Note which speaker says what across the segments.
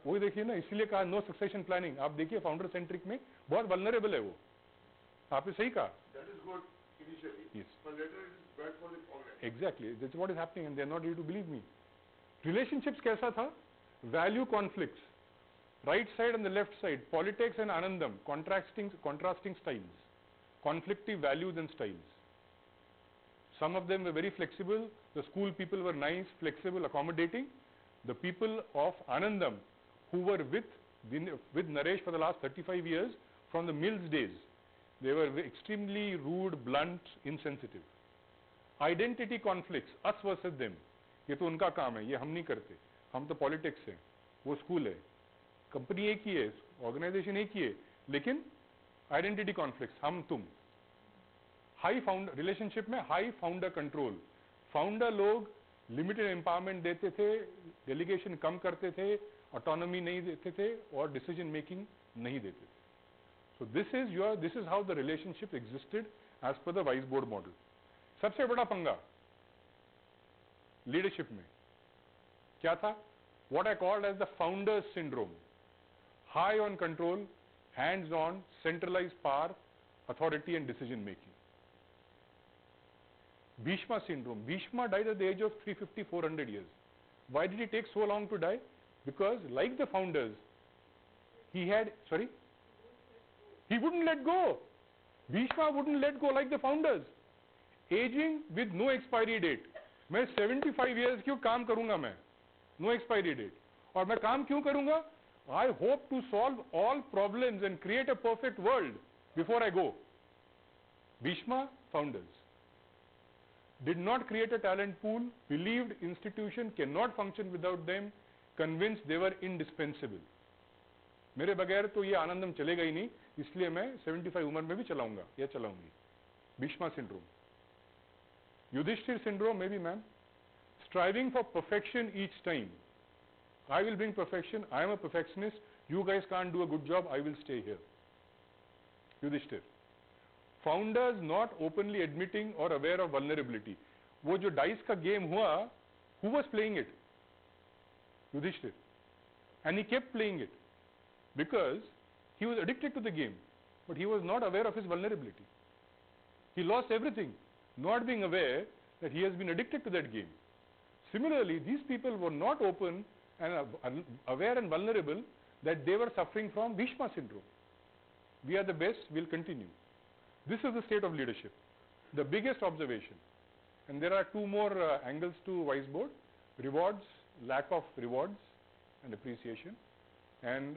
Speaker 1: वही देखिए ना, इसलिए कहा नो सक्सेशन प्लानिंग। आप देखिए फाउंडर सेंट्रिक में बहुत वल्नरेबल है वो, आपने सही कहा। Exactly, that's what is happening and they are not ready to believe me. Relationships कैसा था? Value conflicts, right side and the left side, politics and Anandam, contrasting styles, conflicting values and styles. Some of them were very flexible. The school people were nice, flexible, accommodating. The people of Anandam, who were with Naresh for the last 35 years, from the Mills days, they were extremely rude, blunt, insensitive. Identity conflicts, us versus them. ये तो उनका काम है, ये हम नहीं करते, हम तो पॉलिटिक्स है, वो स्कूल है, कंपनी एक ही है, ऑर्गेनाइजेशन एक ही है, लेकिन आइडेंटिटी कॉन्फ्लिक्ट्स, हम तुम। हाई फाउंडर रिलेशनशिप में हाई फाउंडर कंट्रोल, फाउंडर लोग लिमिटेड एम्पावरमेंट देते थे, डेलीगेशन कम करते थे, ऑटोनॉमी नहीं देते थे और डिसीजन मेकिंग नहीं देते थे। So this is how the relationship existed as per the vice board model. सबसे बड़ा पंगा लीडरशिप में क्या था? What I called as the founders syndrome. High on control, hands on, centralised power, authority and decision making. Bhishma syndrome. Bhishma died at the age of 350, 400 years. Why did he take so long to die? Because like the founders, he wouldn't let go. Bhishma wouldn't let go like the founders. Aging with no expiry date. मैं 75 years क्यों काम करूंगा मैं? No expiry date. और मैं काम क्यों करूंगा? I hope to solve all problems and create a perfect world before I go. Bhishma, founders, did not create a talent pool, believed institution cannot function without them, convinced they were indispensable. मेरे बगैर तो ये आनंदम चलेगा ही नहीं, इसलिए मैं 75 उम्र में भी चलाऊंगा या चलाऊंगी। Bhishma syndrome. Yudhishthir syndrome, maybe ma'am. Striving for perfection each time. I will bring perfection, I am a perfectionist, you guys can't do a good job, I will stay here. Yudhishthir. Founders not openly admitting or aware of vulnerability. वो जो dice का game हुआ, who was playing it? Yudhishthir. And he kept playing it because he was addicted to the game, but he was not aware of his vulnerability. He lost everything, not being aware that he has been addicted to that game. Similarly, these people were not open and aware and vulnerable that they were suffering from Bhishma syndrome. We are the best, we'll continue. This is the state of leadership, the biggest observation. And there are two more angles to wise board: rewards, lack of rewards and appreciation, and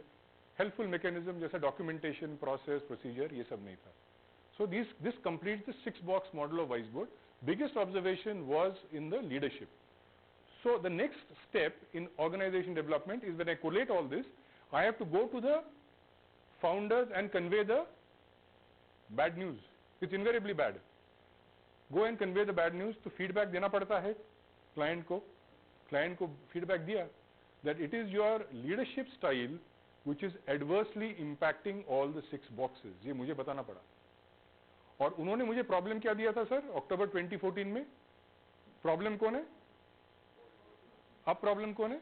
Speaker 1: helpful mechanism जैसा documentation, process, procedure, ये सब नहीं था. So this completes the 6-box model of wise board. Biggest observation was in the leadership. So the next step in organization development is when I collate all this, I have to go to the founders and convey the bad news. It's invariably bad. Go and convey the bad news. तो feedback देना पड़ता है client को feedback दिया that it is your leadership style which is adversely impacting all the 6 boxes. ये मुझे बताना पड़ा. और उन्होंने मुझे प्रॉब्लम क्या दिया था सर? अक्टूबर 2014 में प्रॉब्लम कौन है? अब प्रॉब्लम कौन है?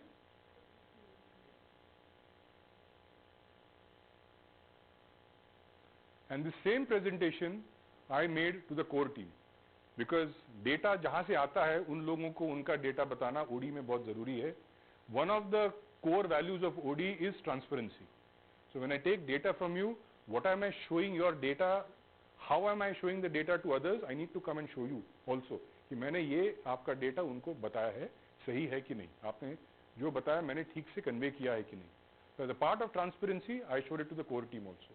Speaker 1: And the same presentation I made to the core team because data जहां से आता है उन लोगों को उनका डेटा बताना OD में बहुत जरूरी है. One of the core values of OD is transparency. So when I take data from you, what am I showing your data? How am I showing the data to others? I need to come and show you also कि मैंने ये आपका data उनको बताया है, सही है कि नहीं, आपने जो बताया मैंने ठीक से कन्वे किया है कि नहीं. So as a part of transparency, I showed it to the core team also.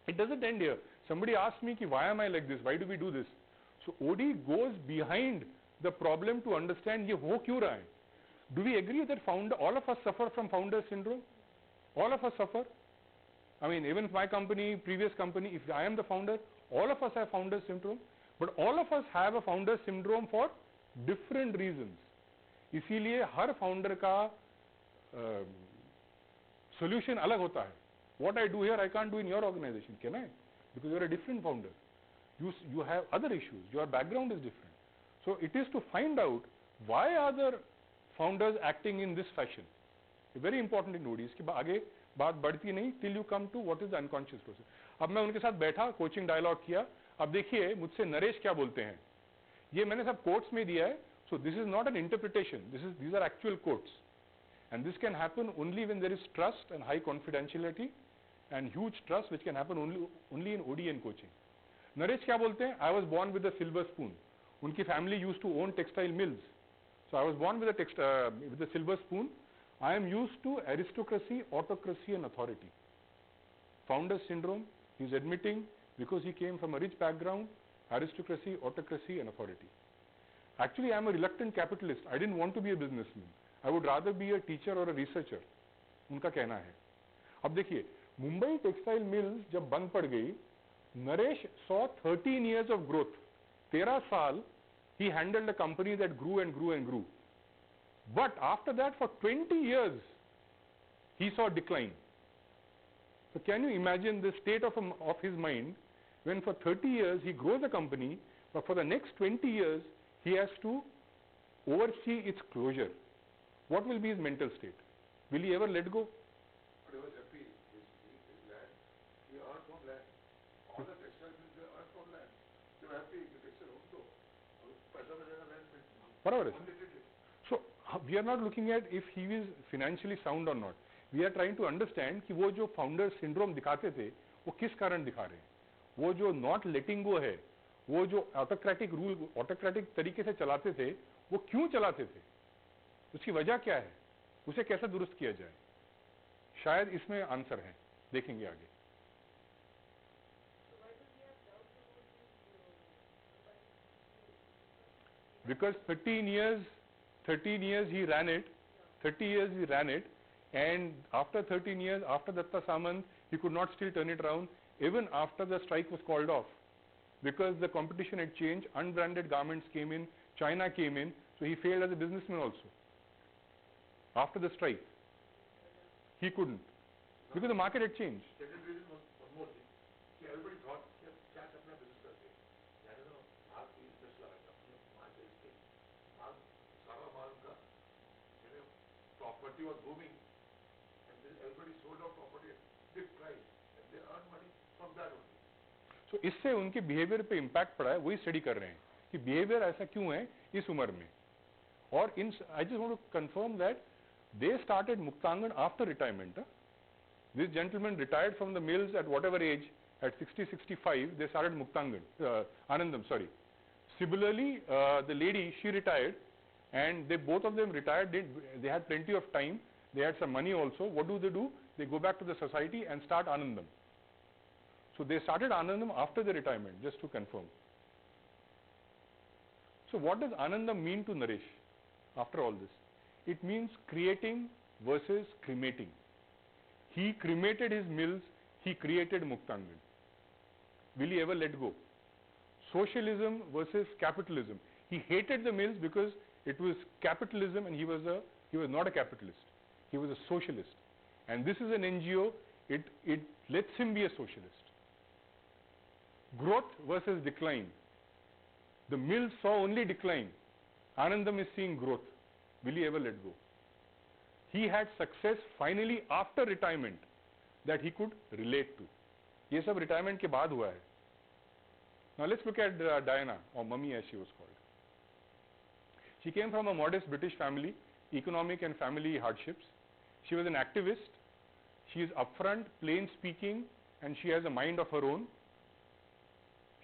Speaker 1: It doesn't end here. Somebody asked me कि why am I like this? Why do we do this? So OD goes behind the problem to understand ये हो क्यों रहा है. Do we agree that all of us suffer from founder syndrome? All of us suffer. I mean, even my company, previous company, if I am the founder, all of us have founder syndrome, but all of us have a founder syndrome for different reasons. इसीलिए हर founder का solution अलग होता है. What I do here, I can't do in your organization, can I? Because you are a different founder. You have other issues. Your background is different. So it is to find out why are the founders acting in this fashion. Very important in notice कि आगे बात बढ़ती नहीं till you come to what is the unconscious process. अब मैं उनके साथ बैठा, कोचिंग डायलॉग किया. अब देखिए मुझसे नरेश क्या बोलते हैं. ये मैंने सब कोट्स में दिया है. So this is not an interpretation. These are actual quotes, and this can happen only when there is trust and high confidentiality and huge trust, which can happen only in ODN coaching. Naresh क्या बोलते हैं? I was born with a silver spoon. उनकी family used to own textile mills. So I was born with a silver spoon. I am used to aristocracy, autocracy, and authority. Founder syndrome. He is admitting because he came from a rich background, aristocracy, autocracy, and authority. Actually, I am a reluctant capitalist. I didn't want to be a businessman. I would rather be a teacher or a researcher. उनका कहना है. अब देखिए, Mumbai textile mills जब बंद पड़ गई, Naresh saw 13 years of growth. 13 साल he handled a company that grew and grew and grew. But after that, for 20 years, he saw decline. So can you imagine the state of his mind when for 30 years he grows a company, but for the next 20 years, he has to oversee its closure. What will be his mental state? Will he ever let go?
Speaker 2: But he was happy. His land, he earned from land. All the textile mills, they earned from land. They were happy. The textile also. पैसा मिलेगा land में.
Speaker 1: बराबर है. So we are not looking at if he is financially sound or not. We are trying to understand कि वो जो founder syndrome दिखाते थे, वो किस कारण दिखा रहे हैं. वो जो not letting go है, वो जो autocratic तरीके से चलाते थे, वो क्यों चलाते थे? उसकी वजह क्या है? उसे कैसे दुरुस्त किया जाए? शायद इसमें आंसर है. देखेंगे आगे. Because 13 years he ran it. 30 years he ran it, and after 13 years, after Datta Samant, he could not still turn it around, even after the strike was called off, because the competition had changed, unbranded garments came in, China came in, so he failed as a businessman also. After the strike, he couldn't, because the market had changed.
Speaker 2: Second reason was one more thing. Everybody thought कि अब क्या करना है business करके. यानी ना माल की invest लगाएगा, अपने माल बेच के. माल सारा माल का, यानी property was booming, and then everybody sold out property at big price, and they earned money from that only.
Speaker 1: So इससे उनके behavior पे impact पड़ा है, वही study कर रहे हैं कि behavior ऐसा क्यों है इस उम्र में. और I just want to confirm that they started Muktangan after retirement. This gentleman retired from the mills at whatever age, at 60, 65, they started Muktangan, Anandam, sorry. Similarly, the lady, she retired, and both of them retired, they had plenty of time, they had some money also. What do? They go back to the society and start Anandam. So they started Anandam after the retirement, just to confirm. So what does Anandam mean to Naresh after all this? It means creating versus cremating. He cremated his mills, he created Muktangan. Will he ever let go? Socialism versus capitalism. He hated the mills because it was capitalism, and he was not a capitalist. He was a socialist. And this is an NGO, it lets him be a socialist. Growth versus decline. The mills saw only decline. Anandam is seeing growth. Will he ever let go? He had success finally after retirement that he could relate to. ये सब retirement के बाद हुआ है. Now let's look at Diana, or Mummy as she was called. She came from a modest British family, economic and family hardships. She was an activist. She is upfront, plain speaking, and she has a mind of her own.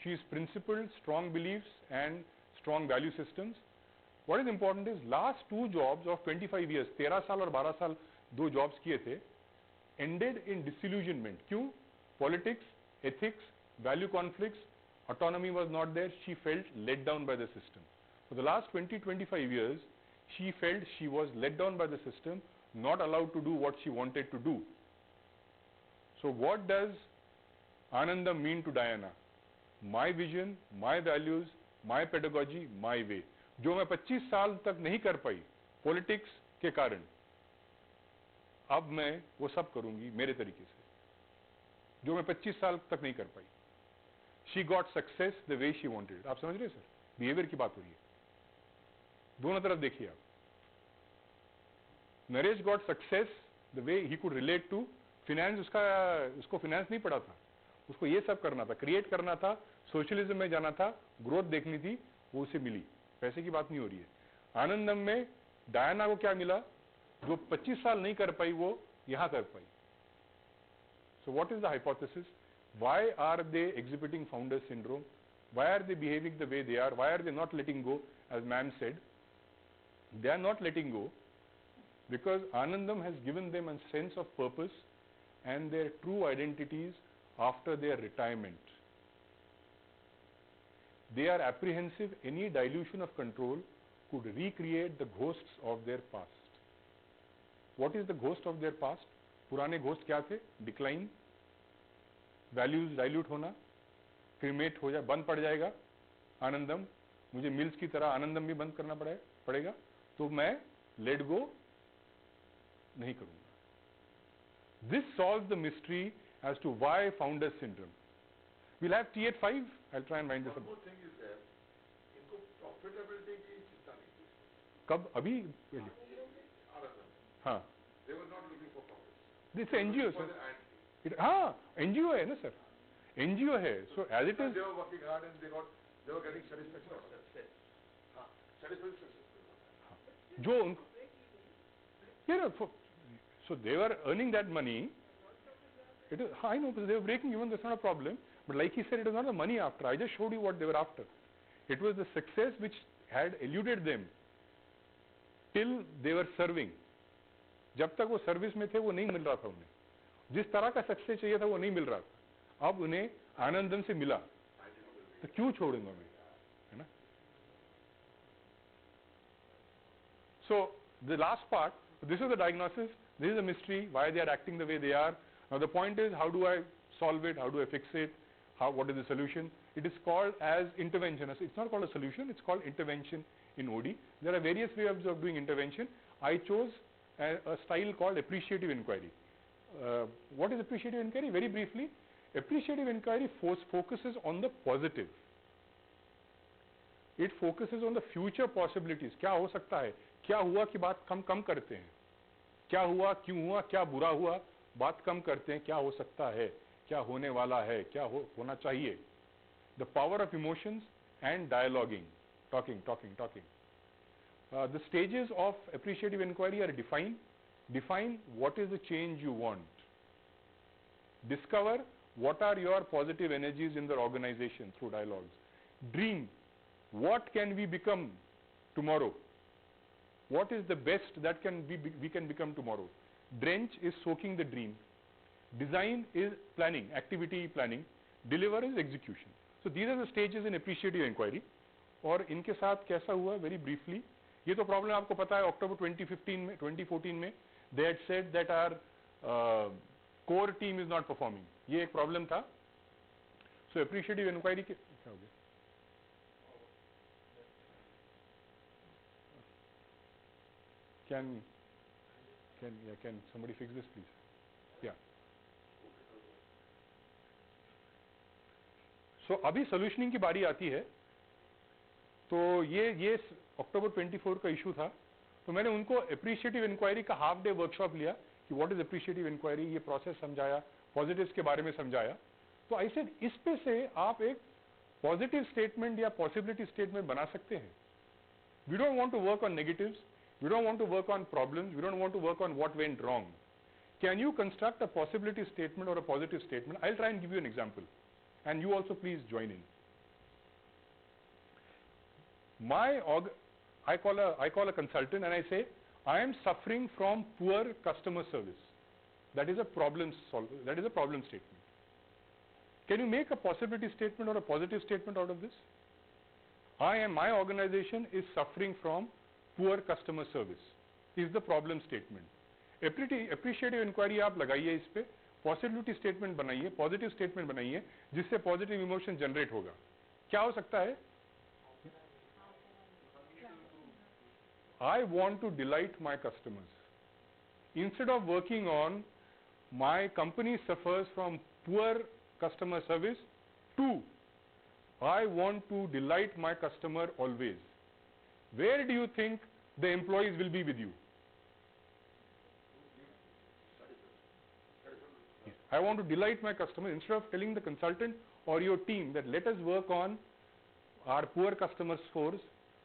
Speaker 1: She is principled, strong beliefs, and strong value systems. What is important is last 2 jobs of 25 years, 13 साल और 12 साल 2 jobs किए थे, ended in disillusionment. क्यों? Politics, ethics, value conflicts, autonomy was not there. She felt let down by the system. For the last 20-25 years, she felt she was let down by the system, not allowed to do what she wanted to do. So what does Anandam mean to Diana? My vision, my values, my pedagogy, my way. जो मैं 25 साल तक नहीं कर पाई politics के कारण, अब मैं वो सब करूंगी मेरे तरीके से, जो मैं 25 साल तक नहीं कर पाई. She got success the way she wanted. आप समझ रहे हैं सर? बिहेवियर की बात हो रही है. दोनों तरफ देखिए आप. Naresh got success the way he could relate to finance. उसको फिनेंस नहीं पड़ा था, उसको ये सब करना था, क्रिएट करना था, सोशलिज्म में जाना था, ग्रोथ देखनी थी, वो उसे मिली. पैसे की बात नहीं हो रही है. आनंदम में डायना को क्या मिला? जो 25 साल नहीं कर पाई वो यहां कर पाई. So what is the hypothesis? Why are they exhibiting founder syndrome? Why are they behaving the way they are? Why are they not letting go? As ma'am said, they are not letting go because Anandam has given them a sense of purpose and their true identities after their retirement. They are apprehensive any dilution of control could recreate the ghosts of their past. What is the ghost of their past? पुराने ghost क्या थे? Decline, values dilute होना, cremate हो जाए, बंद पड़ जाएगा आनंदम, मुझे मिल्स की तरह आनंदम भी बंद करना पड़ेगा, तो मैं लेट गो नहीं करूंगा. This solve the mystery as to why founder syndrome. Will have tea at 5. I try and mind this.
Speaker 2: इनको प्रॉफिटेबिलिटी की चिंता नहीं थी.
Speaker 1: कब? अभी? हाँ,
Speaker 2: they were not looking for profit.
Speaker 1: This NGO sir. हाँ, एनजीओ है ना सर, एनजीओ है. So as it is
Speaker 2: they were working hard and they were getting satisfaction out of success. हाँ, satisfaction success.
Speaker 1: जो उनको so they were earning that money. It is, I know, because they were breaking even, that's not a problem. But like he said, it was not the money after. I just showed you what they were after. It was the success which had eluded them till they were serving. जब तक वो service में थे वो नहीं मिल रहा था उन्हें. जिस तरह का सक्सेस चाहिए था वो नहीं मिल रहा था. अब उन्हें आनंदम से मिला, तो क्यों छोड़ूंगा मैं, है ना? So the last part, this is the diagnosis, this is the mystery, why they are acting the way they are. Now the point is, how do I solve it, how do I fix it, what is the solution? It is called as intervention. It's not called a solution, it's called intervention in OD. There are various ways of doing intervention. I chose a style called appreciative inquiry. What is appreciative inquiry? Very briefly, appreciative inquiry focuses on the positive. It focuses on the future possibilities. क्या हो सकता है? क्या हुआ की बात कम करते हैं. क्या हुआ, क्यों हुआ, क्या बुरा हुआ, बात कम करते हैं. क्या हो सकता है, क्या होने वाला है, क्या होना चाहिए. The power of emotions and dialoguing, talking. The stages of appreciative inquiry are define what is the change you want. Discover what are your positive energies in the organization through dialogues. Dream, what can we become tomorrow? What is the best that we can become tomorrow? Drench is soaking the dream. Design is planning, activity planning. Deliver is execution. So these are the stages in appreciative inquiry. और इनके साथ कैसा हुआ, very briefly, ये तो problem आपको पता है. अक्टूबर 2014 में they had said that our core team is not performing. ये एक प्रॉब्लम था. So appreciative inquiry के क्या हो गया? Can somebody fix this, please? Yeah. So अभी solutioning की बारी आती है. तो ये अक्टूबर 24 का इशू था. तो मैंने उनको appreciative inquiry का हाफ डे वर्कशॉप लिया कि what is appreciative inquiry, ये प्रोसेस समझाया, पॉजिटिव्स के बारे में समझाया. तो आई सेड इस पे से आप एक पॉजिटिव स्टेटमेंट या पॉसिबिलिटी स्टेटमेंट बना सकते हैं. We don't want to work on negatives, we don't want to work on problems, we don't want to work on what went wrong. Can you construct a possibility statement और a positive statement? I will try and give you an example and you also please join in. I call a consultant and I say, I am suffering from poor customer service. That is a problem statement. Can you make a possibility statement or a positive statement out of this? My organization is suffering from poor customer service. Is the problem statement. Appreciative inquiry आप लगाइए इस पे, possibility statement बनाइए, positive statement बनाइए, जिससे positive emotion generate होगा. क्या हो सकता है? I want to delight my customers. Instead of working on my company suffers from poor customer service, 2, I want to delight my customer always. where do you think the employees will be with you? Yes. I want to delight my customer. Instead of telling the consultant or your team that let us work on our poor customer scores,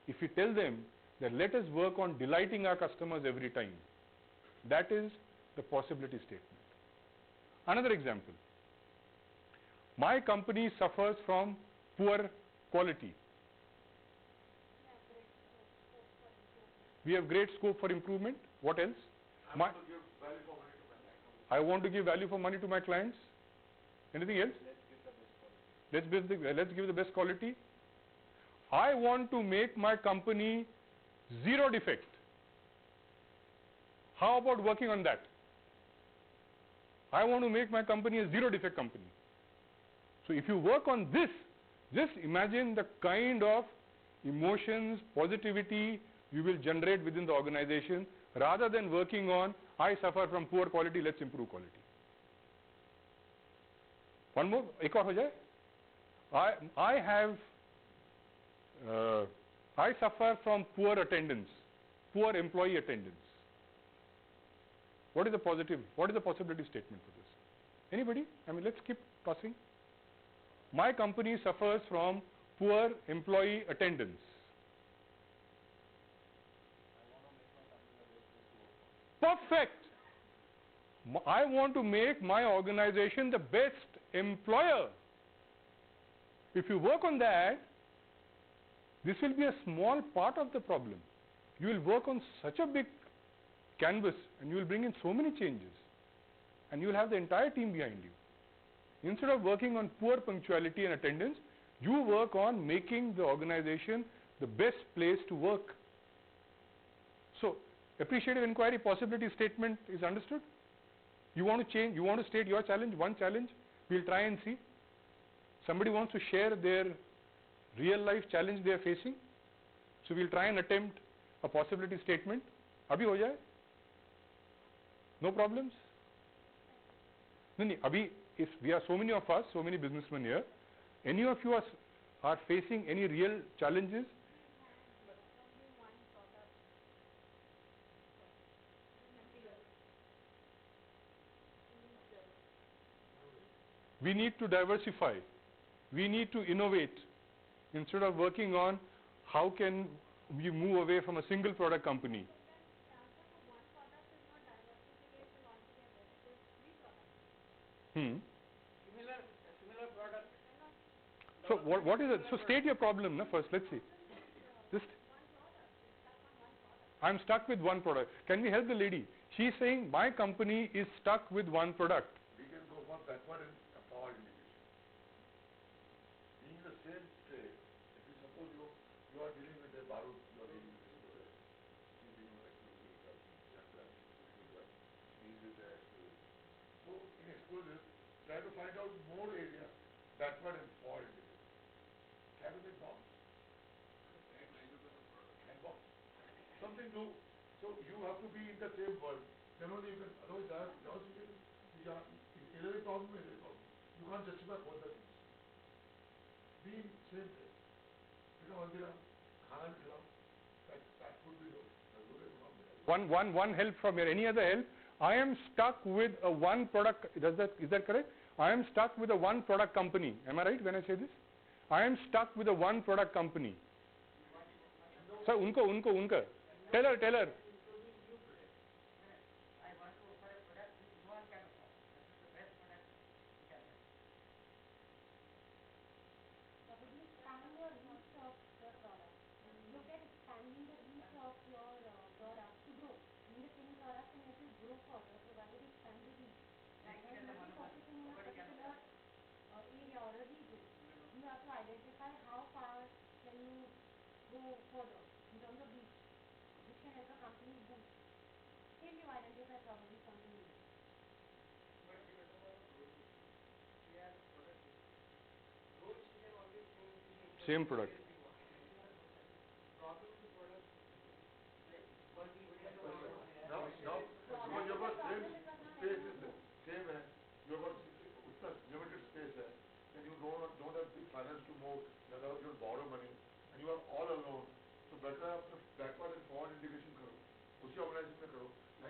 Speaker 1: if you tell them that let us work on delighting our customers every time, that is the possibility statement. Another example. My company suffers from poor quality. We have great scope for improvement. What else? I want to give value for money to my clients. Anything else? Let's give the best quality. I want to make my company zero defect. How about working on that? I want to make my company a zero defect company. So if you work on this, just imagine the kind of emotions, positivity you will generate within the organization, rather than working on, I suffer from poor quality, let's improve quality. One more, ek aur ho jaye? I suffer from poor attendance, poor employee attendance. What is the possibility statement for this? Anybody? I mean, let's keep passing. My company suffers from poor employee attendance. Perfect. I want to make my organization the best employer. If you work on that, this will be a small part of the problem. You will work on such a big canvas and you will bring in so many changes and you will have the entire team behind you. Instead of working on poor punctuality and attendance, you work on making the organization the best place to work. So, appreciative inquiry possibility statement is understood. You want to change, you want to state your challenge, one challenge, we'll try and see. Somebody wants to share their real life challenge they are facing. So we'll try and attempt a possibility statement. Abhi ho jaye? No problems? No, abhi, if we are so many of us, so many businessmen here, any of you are facing any real challenges? We need to diversify. We need to innovate. Instead of working on how can we move away from a single product company.
Speaker 3: Similar product.
Speaker 1: So what is it? So state your problem first. Let's see. Just I'm stuck with one product. Can we help the lady? She's saying my company is stuck with one product.
Speaker 2: We can go for backward and forward integration. Being the same trade, if you suppose you are dealing with a barut, you are dealing with explosive, she's dealing with explosive, he's with the explosive. So in explosive, try to find out more area backward and forward integration. Have a big box. And box. Something new. So you have to be in the same world. Then only you can, otherwise you can, either a problem or a problem. You can't justify both the things. Be in same place. That would be
Speaker 1: One help from here. Any other help? I am stuck with a one product. Is that correct? I am stuck with a one product company. Am I right when I say this? I am stuck with a one product company. Sir, unko. Tell her. Same product.
Speaker 2: Now, because you have got same space is the same, you have got limited space and you don't have the finance to move, in other words you borrow money and you are all alone. So better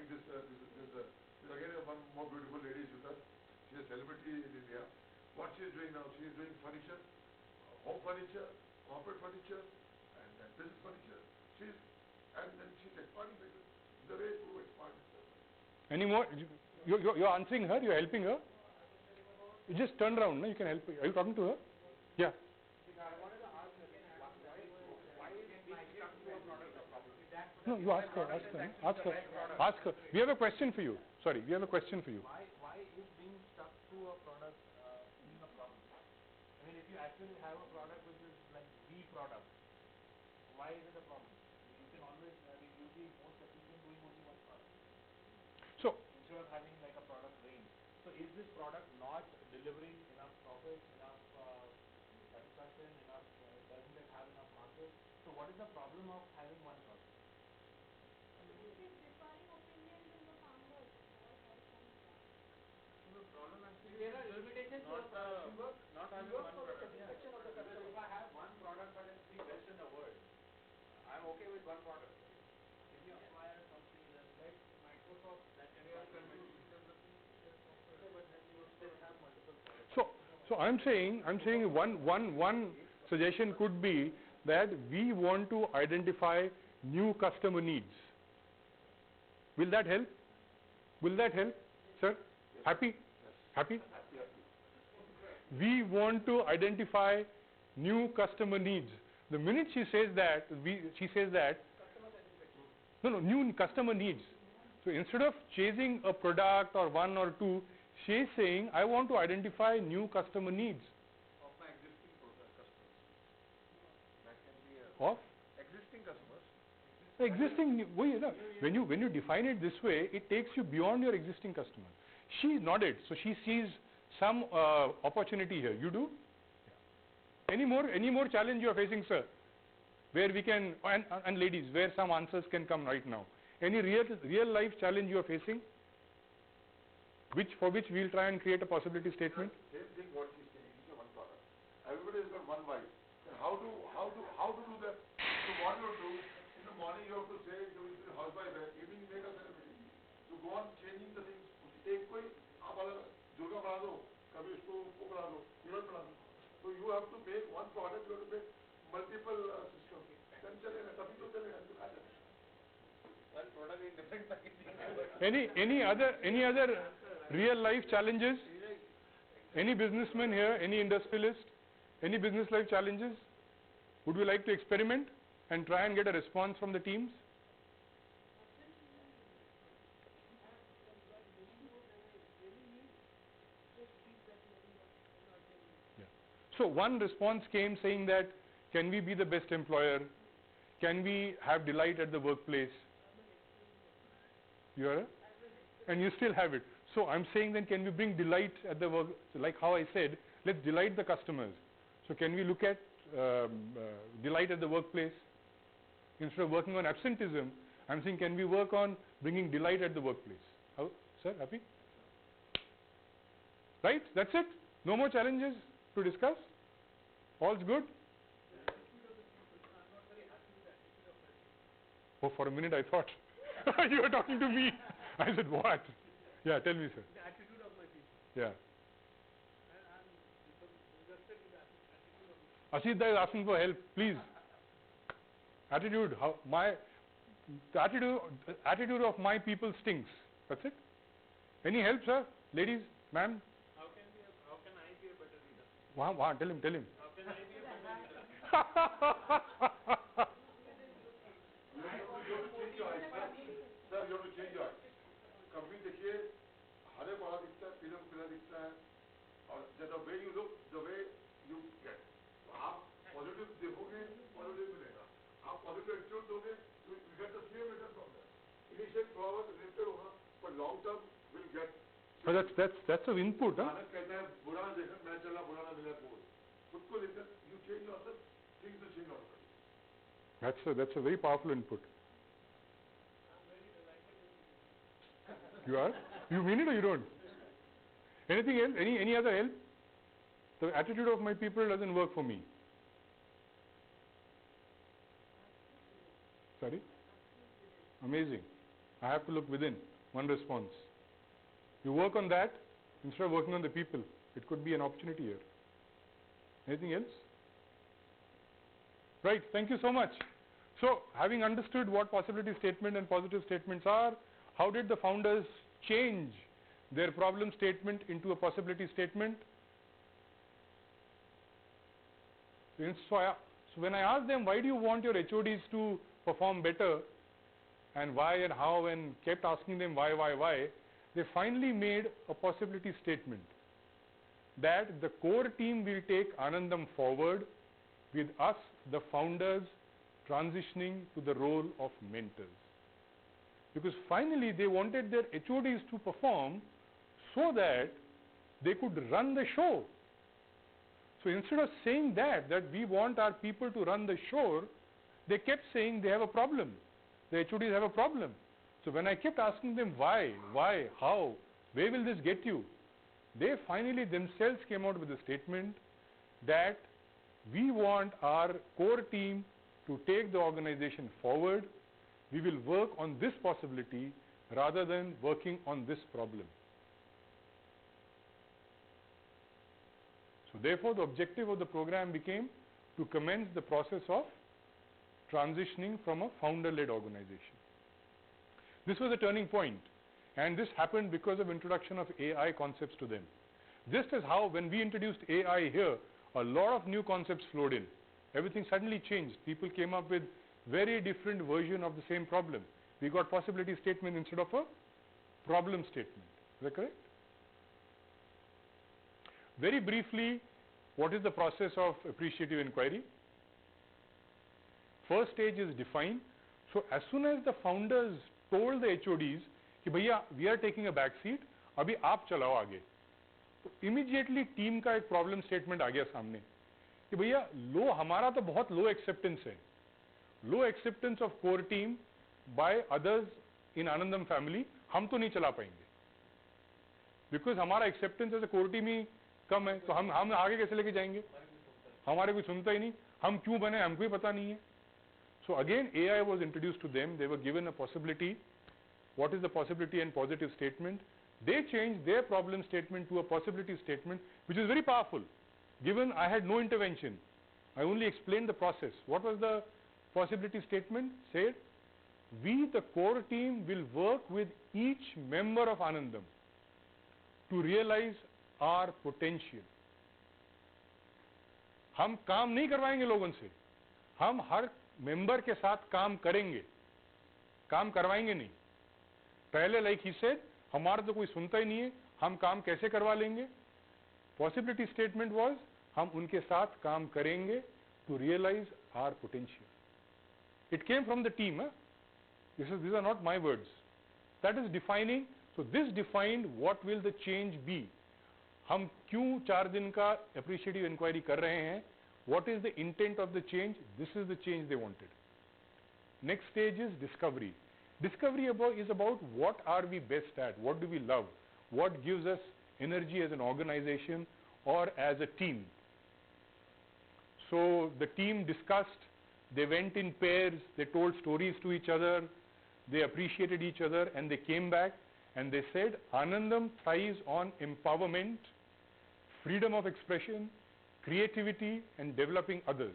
Speaker 2: having this again one more beautiful lady is with us. She's a celebrity in India. What she is doing now? She is doing furniture, home furniture, corporate furniture, and business furniture. And then she's expanding the way to expand.
Speaker 1: Any more? You're answering her? You're helping her? You just turn around, no? You can help her. Are you talking to her? Yeah.
Speaker 3: I wanted to ask again, why is being stuck to a product a problem?
Speaker 1: No, you ask her. Ask her. We have a question for you. Sorry, we have a question for you.
Speaker 3: Why is being stuck to a product being a problem? I mean, if you actually have a product which is like the product, why is it a problem? You can always, you'll be most efficient doing only one product
Speaker 1: So,
Speaker 3: instead of having like a product range. So is this product not delivering enough profit, enough satisfaction, enough, doesn't it have enough market? So what is the problem of having one product? There are limitations not having one product. Because if I have one product but it's the best in the world, I'm okay with one product. If you acquire a company like Microsoft, that can be developing but then you still have multiple products.
Speaker 1: so I'm saying one suggestion could be that we want to identify new customer needs. Will that help? Will that help, sir? Happy? Happy? We want to identify new customer needs. The minute she says that, new customer needs. So instead of chasing a product or one or two, she is saying, I want to identify new customer needs.
Speaker 2: Of my existing customers. That can be
Speaker 1: Of?
Speaker 2: existing customers.
Speaker 1: When you define it this way, it takes you beyond your existing customer. She nodded, so she sees some opportunity here. You do? Any more challenge you are facing, sir? Where we can, and ladies, where some answers can come right now. Any real life challenge you are facing? For which we'll try and create a possibility statement?
Speaker 2: Same thing what she's saying, it's a one product. Everybody has got one wife. And how to do that? So what you do, in the morning you have to say to the housewife, evening you make a celebrity. So go on changing the things. एक कोई आप अलग दुर्गा बना दो, कभी उसको बना दो, यूनिट बना दो. So you have to make one product, you have to make multiple systems. Then चलेगा, तभी तो चलेगा, तो क्या चलेगा? One product in different packaging.
Speaker 1: Any other real life challenges? Any businessman here? Any industrialist? Any business life challenges? Would we like to experiment and try and get a response from the teams? So one response came saying that, can we be the best employer? Can we have delight at the workplace? You are? And you still have it. So I'm saying then, can we bring delight at the work? So like how I said, let's delight the customers. So can we look at delight at the workplace? Instead of working on absenteeism, I'm saying, can we work on bringing delight at the workplace? How, sir, happy? Right? That's it? No more challenges to discuss? All's good? Oh, for a minute I thought you were talking to me. I said, what? Yeah, tell me, sir.
Speaker 3: The attitude of my people.
Speaker 1: Yeah.
Speaker 3: I'm interested in the attitude of
Speaker 1: Ashit is asking for help, please. Attitude, the attitude of my people stinks. That's it. Any help, sir? Ladies, ma'am?
Speaker 3: How can I be a better leader?
Speaker 1: Tell him.
Speaker 3: How can I be a better leader?
Speaker 2: Sir, you have to change your eyes. कभी देखिए हरे बड़ा दिखता है, पीला दिखता है, और the way you look, the way you get. तो आप पॉजिटिव देखोगे, पॉजिटिव मिलेगा. आप पॉजिटिव एटीट्यूड दोगे, you get the same return from that. Initial flower related होगा, but long term will get.
Speaker 1: But that's an input, huh?
Speaker 2: मानक कहता है बुरा ना देखा, मैं चला बुरा ना मिला बोल. खुद को लेकर you change yourself, things will change automatically.
Speaker 1: That's a very powerful input. You are? You mean it or you don't? Anything else? Any other help? The attitude of my people doesn't work for me. Sorry? Amazing. I have to look within. one response. You work on that instead of working on the people. It could be an opportunity here. Anything else? Right, thank you so much. So, having understood what possibility statement and positive statements are, how did the founders change their problem statement into a possibility statement? So when I asked them, why do you want your HODs to perform better, and why and how, and kept asking them why, they finally made a possibility statement that the core team will take Anandam forward with us, the founders, transitioning to the role of mentors. Because finally they wanted their HODs to perform so that they could run the show. So instead of saying that we want our people to run the show, they kept saying they have a problem. The HODs have a problem. So when I kept asking them why, how, where will this get you? They finally themselves came out with a statement that we want our core team to take the organization forward. We will work on this possibility rather than working on this problem. So therefore, the objective of the program became to commence the process of transitioning from a founder-led organization. This was a turning point, and this happened because of introduction of AI concepts to them. Just as how when we introduced AI here, a lot of new concepts flowed in. Everything suddenly changed. People came up with very different version of the same problem. We got possibility statement instead of a problem statement. Is that correct? Very briefly, what is the process of appreciative inquiry? First stage is define. So as soon as the founders told the HODs कि भैया we are taking a back seat, अभी आप चलाओ आगे, तो immediately team का एक problem statement आ गया सामने कि भैया लो, हमारा तो बहुत लो एक्सेप्टेंस है, low acceptance of core team by others in Anandam family, हम तो नहीं चला पाएंगे बिकॉज हमारा acceptance as a core team ही कम है, तो हम आगे कैसे लेके जाएंगे, हमारे कोई सुनता ही नहीं, हम क्यों बने हमको ही पता नहीं है. So again AI was introduced to them. They were given a possibility. What is the possibility and positive statement? They changed their problem statement to a possibility statement, which is very powerful. Given I had no intervention, I only explained the process. What was the possibility statement? Said, we the core team will work with each member of Anandam to realize our potential. हम काम नहीं करवाएंगे लोगों से, हम हर member के साथ काम करेंगे, काम करवाएंगे नहीं. पहले लाइक ही सेड, हमारा तो कोई सुनता ही नहीं है, हम काम कैसे करवा लेंगे. पॉसिबिलिटी स्टेटमेंट वाज, हम उनके साथ काम करेंगे to realise our potential. It came from the team. These are not my words. That is defining. So this defined what will the change be. हम क्यों 4 दिन का appreciative inquiry कर रहे हैं, what is the intent of the change, this is the change they wanted. Next stage is discovery. Discovery is about what are we best at, what do we love, what gives us energy as an organization or as a team. So the team discussed, they went in pairs, they told stories to each other, they appreciated each other, and they came back and they said Anandam thrives on empowerment, freedom of expression, creativity and developing others.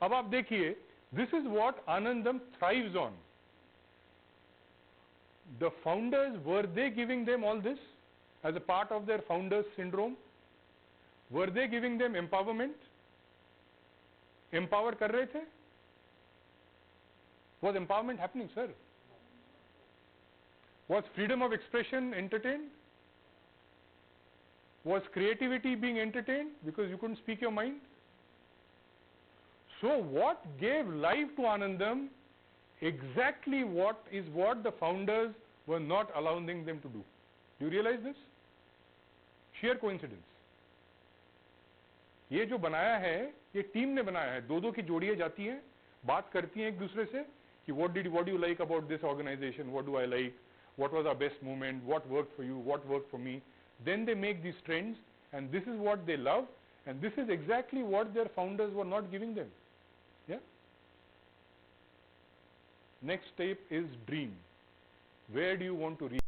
Speaker 1: अब आप देखिए, this is what Anandam thrives on. The founders, were they giving them all this as a part of their founders syndrome? Were they giving them empowerment? Empower कर रहे थे? Was empowerment happening, sir? Was freedom of expression entertained? Was creativity being entertained because you couldn't speak your mind? So what gave life to Anandam, exactly what the founders were not allowing them to do. Do you realize this? Sheer coincidence. ये जो बनाया है, ये team ने बनाया है. दो की जोड़ियां जाती हैं, बात करती हैं एक दूसरे से कि what do you like about this organization, what do I like, what was our best moment, what worked for you, what worked for me. Then they make these trends, and this is what they love, and this is exactly what their founders were not giving them. Yeah? Next step is dream. Where do you want to reach?